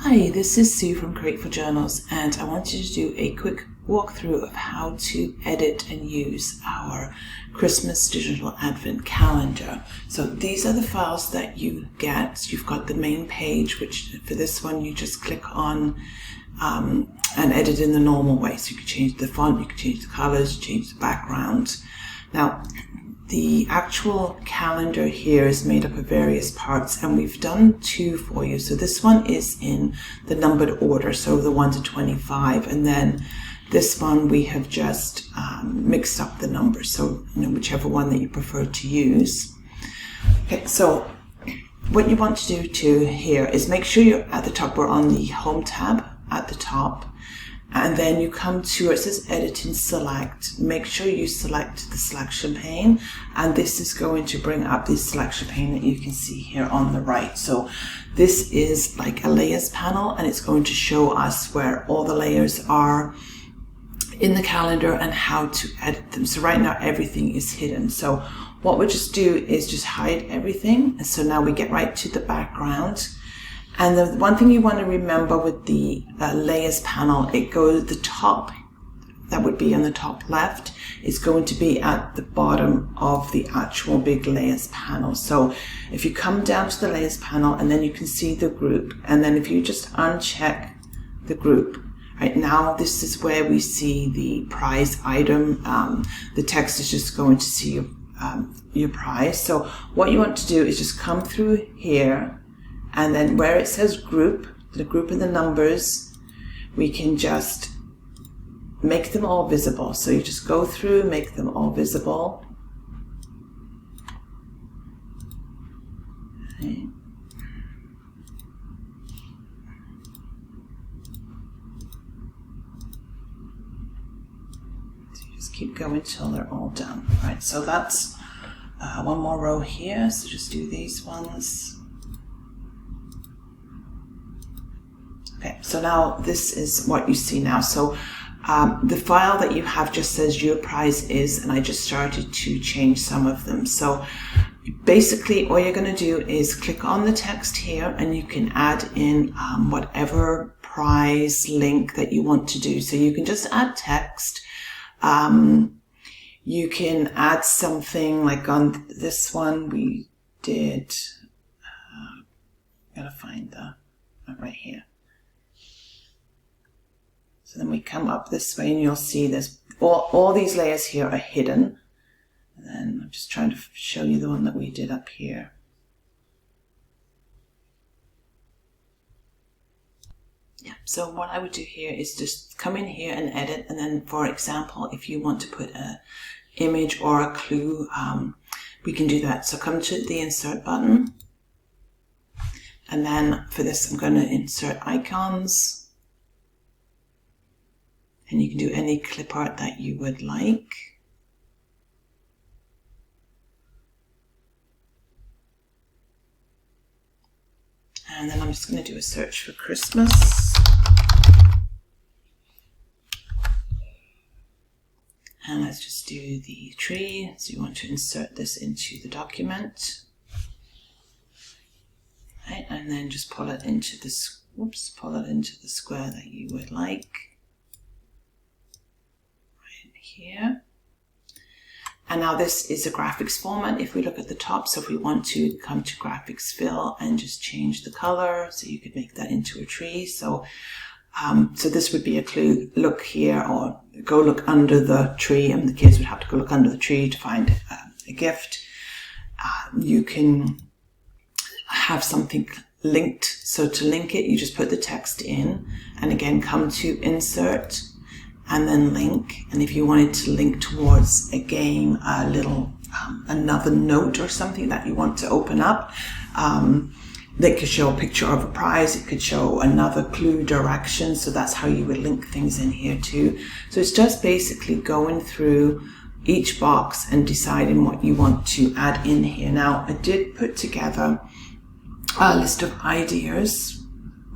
Hi, this is Sue from Createful Journals, and I want you to do a quick walkthrough of how to edit and use our Christmas digital advent calendar. So these are the files that you get. You've got the main page, which for this one you just click on and edit in the normal way. So you can change the font, you can change the colors, change the background. Now, the actual calendar here is made up of various parts, and we've done two for you. So this one is in the numbered order, so the 1 to 25, and then this one we have just mixed up the numbers, so whichever one that you prefer to use. Okay, so what you want to do here is make sure you're at the top. We're on the Home tab at the top. And then you come to where it says Edit and Select. Make sure you select the selection pane, and this is going to bring up the selection pane that you can see here on the right. So this is like a layers panel, and it's going to show us where all the layers are in the calendar and how to edit them. So right now everything is hidden. So what we'll just do is just hide everything. And so now we get right to the background. And the one thing you want to remember with the layers panel, it goes the top, that would be on the top left, is going to be at the bottom of the actual big layers panel. So if you come down to the layers panel, and then you can see the group, and then if you just uncheck the group, right now this is where we see the prize item. The text is just going to see your prize. So what you want to do is just come through here, and then where it says group, the group and the numbers, we can just make them all visible. So you just go through, make them all visible. Okay. So you just keep going till they're all done. All right, so that's one more row here. So just do these ones. Okay, so now this is what you see now. So the file that you have just says your prize is, and I just started to change some of them. So basically all you're going to do is click on the text here, and you can add in whatever prize link that you want to do. So you can just add text. You can add something like on this one we did, gotta find the, right here. So then we come up this way, and you'll see there's all these layers here are hidden. And then I'm just trying to show you the one that we did up here. Yeah, so what I would do here is just come in here and edit. And then, for example, if you want to put an image or a clue, we can do that. So come to the Insert button. And then for this, I'm going to insert icons. And you can do any clip art that you would like. And then I'm just going to do a search for Christmas. And let's just do the tree. So you want to insert this into the document. Right, and then just pull it into this, pull it into the square that you would like. Here. And now this is a graphics format. If we look at the top, so if we want to come to graphics fill and just change the color, so you could make that into a tree. So so this would be a clue, look here, or go look under the tree, and the kids would have to go look under the tree to find a gift. You can have something linked. So to link it, you just put the text in, and again come to insert, and then link. And if you wanted to link towards a game, a little another note or something that you want to open up, that could show a picture of a prize, it could show another clue direction. So that's how you would link things in here too. So it's just basically going through each box and deciding what you want to add in here. Now I did put together a list of ideas,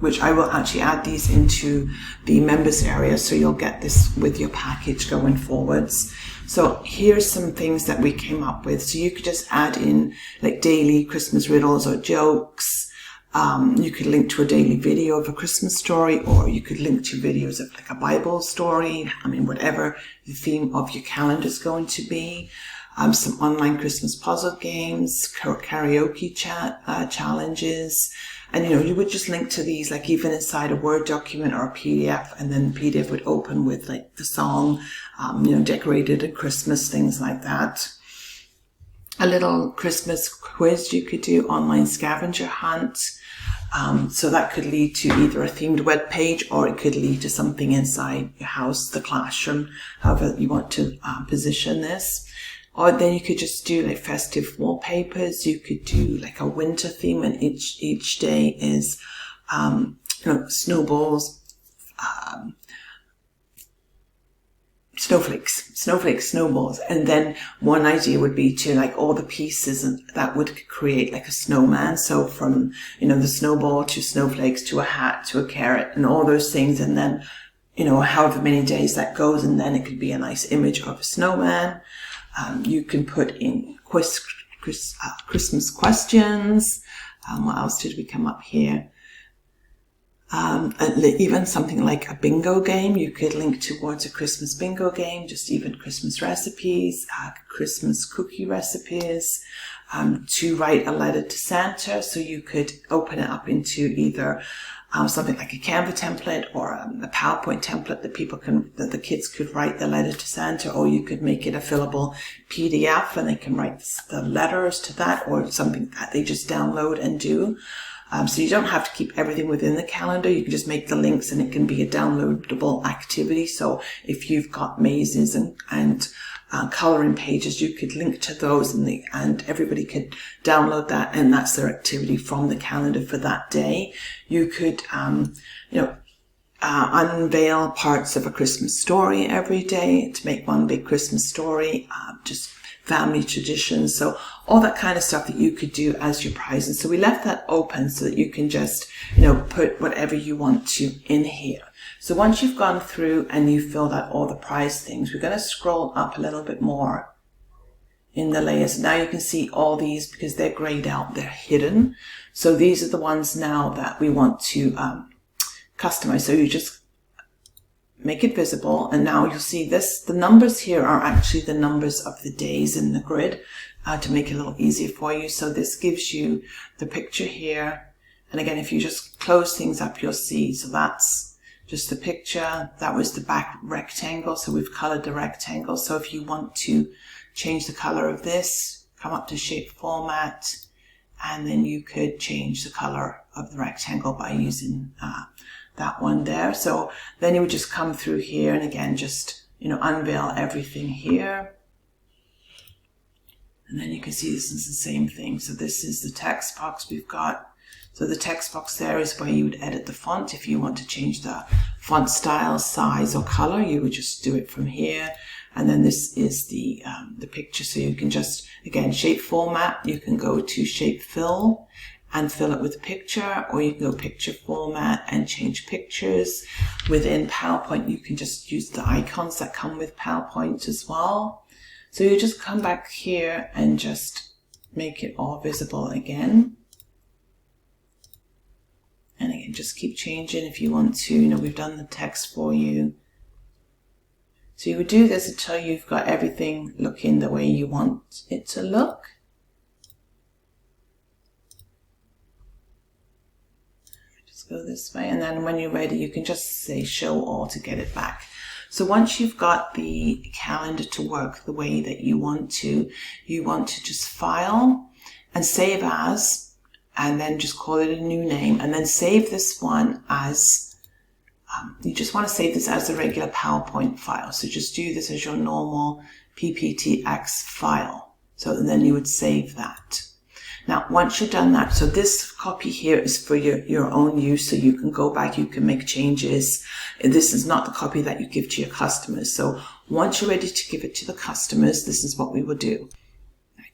which I will actually add these into the members area, so you'll get this with your package going forwards. So here's some things that we came up with. So you could just add in like daily Christmas riddles or jokes, You could link to a daily video of a Christmas story, or you could link to videos of like a Bible story. I mean, whatever the theme of your calendar is going to be. Some online Christmas puzzle games, karaoke challenges. And, you would just link to these, like even inside a Word document or a PDF, and then the PDF would open with like the song, decorated at Christmas, things like that. A little Christmas quiz you could do, online scavenger hunt. So that could lead to either a themed web page, or it could lead to something inside your house, the classroom, however you want to position this. Or then you could just do like festive wallpapers. You could do like a winter theme, and each day is, snowballs, snowflakes, snowballs. And then one idea would be to like all the pieces that would create like a snowman. So from, the snowball to snowflakes to a hat to a carrot and all those things. And then, however many days that goes. And then it could be a nice image of a snowman. You can put in Christmas questions. What else did we come up here? Even something like a bingo game. You could link towards a Christmas bingo game, just even Christmas recipes, Christmas cookie recipes, to write a letter to Santa. So you could open it up into either something like a Canva template or a PowerPoint template that the kids could write the letter to Santa, or you could make it a fillable PDF and they can write the letters to that, or something that they just download and do. So you don't have to keep everything within the calendar. You can just make the links and it can be a downloadable activity. So if you've got mazes and coloring pages, you could link to those and everybody could download that, and that's their activity from the calendar for that day. You could, unveil parts of a Christmas story every day to make one big Christmas story, just family traditions. So all that kind of stuff that you could do as your prizes. So we left that open so that you can just, put whatever you want to in here. So once you've gone through and you've filled out all the prize things, we're going to scroll up a little bit more in the layers. Now you can see all these because they're grayed out, they're hidden. So these are the ones now that we want to customize. So you just make it visible, and now you'll see this. The numbers here are actually the numbers of the days in the grid to make it a little easier for you. So this gives you the picture here. And again, if you just close things up, you'll see. So that's just the picture. That was the back rectangle. So we've colored the rectangle. So if you want to change the color of this, come up to shape format, and then you could change the color of the rectangle by using that one there. So then you would just come through here and again, just, unveil everything here. And then you can see this is the same thing. So this is the text box we've got. So the text box there is where you would edit the font. If you want to change the font style, size, or color, you would just do it from here. And then this is the picture. So you can just, again, shape format. You can go to shape fill and fill it with a picture, or you can go picture format and change pictures. Within PowerPoint, you can just use the icons that come with PowerPoint as well. So you just come back here and just make it all visible again. And again, just keep changing if you want to. We've done the text for you. So you would do this until you've got everything looking the way you want it to look. Just go this way, and then when you're ready, you can just say show all to get it back. So once you've got the calendar to work the way that you want to just file and save as, and then just call it a new name, and then save this one as, you just want to save this as a regular PowerPoint file. So just do this as your normal PPTX file. So then you would save that. Now, once you've done that, so this copy here is for your own use, so you can go back, you can make changes. This is not the copy that you give to your customers. So once you're ready to give it to the customers, this is what we will do.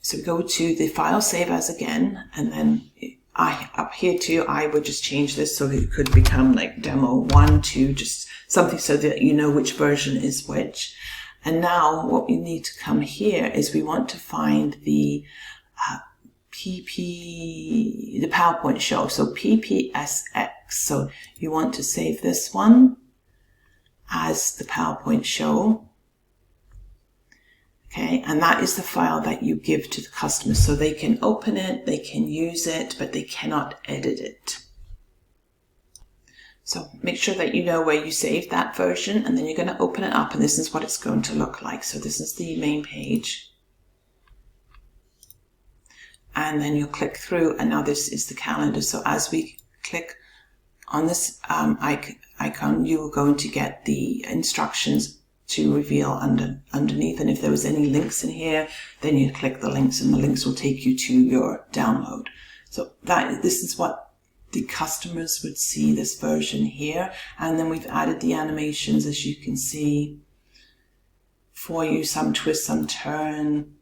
So we go to the file save as again, and then up here too, I would just change this so it could become like demo 1, 2, just something so that you know which version is which. And now what we need to come here is we want to find the the PowerPoint show. So PPSX. So you want to save this one as the PowerPoint show. Okay, and that is the file that you give to the customer. So they can open it, they can use it, but they cannot edit it. So make sure that you know where you saved that version, and then you're going to open it up, and this is what it's going to look like. So this is the main page. And then you'll click through, and now this is the calendar. So as we click on this icon, you're going to get the instructions to reveal underneath. And if there was any links in here, then you'd click the links, and the links will take you to your download. So this is what the customers would see, this version here. And then we've added the animations, as you can see, for you, some twist, some turn.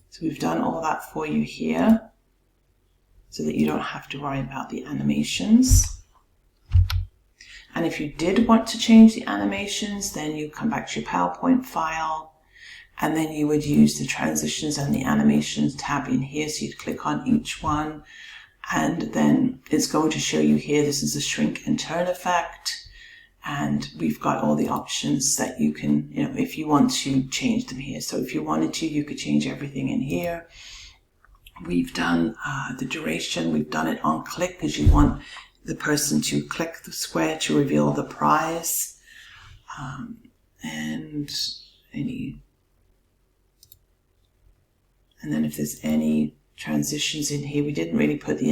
So we've done all that for you here so that you don't have to worry about the animations. And if you did want to change the animations, then you come back to your PowerPoint file, and then you would use the transitions and the animations tab in here. So you'd click on each one, and then it's going to show you here, this is the shrink and turn effect. And we've got all the options that you can, if you want to change them here. So if you wanted to, you could change everything in here. We've done the duration, we've done it on click, because you want the person to click the square to reveal the prize. And then if there's any transitions in here, we didn't really put the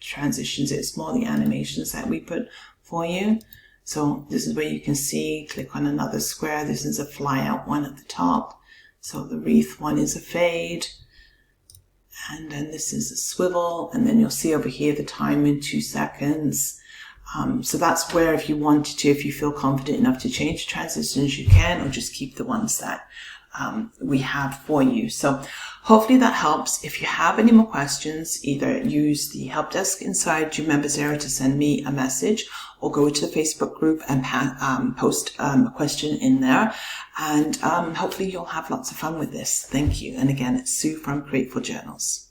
transitions, it's more the animations that we put for you. So this is where you can see, click on another square. This is a fly out one at the top. So the wreath one is a fade. And then this is a swivel. And then you'll see over here the time in 2 seconds. So that's where, if you wanted to, if you feel confident enough to change the transitions, you can, or just keep the ones that we have for you. So hopefully that helps. If you have any more questions, either use the help desk inside your members area to send me a message, or go to the Facebook group and post a question in there. And hopefully you'll have lots of fun with this. Thank you. And again, it's Sue from Createful Journals.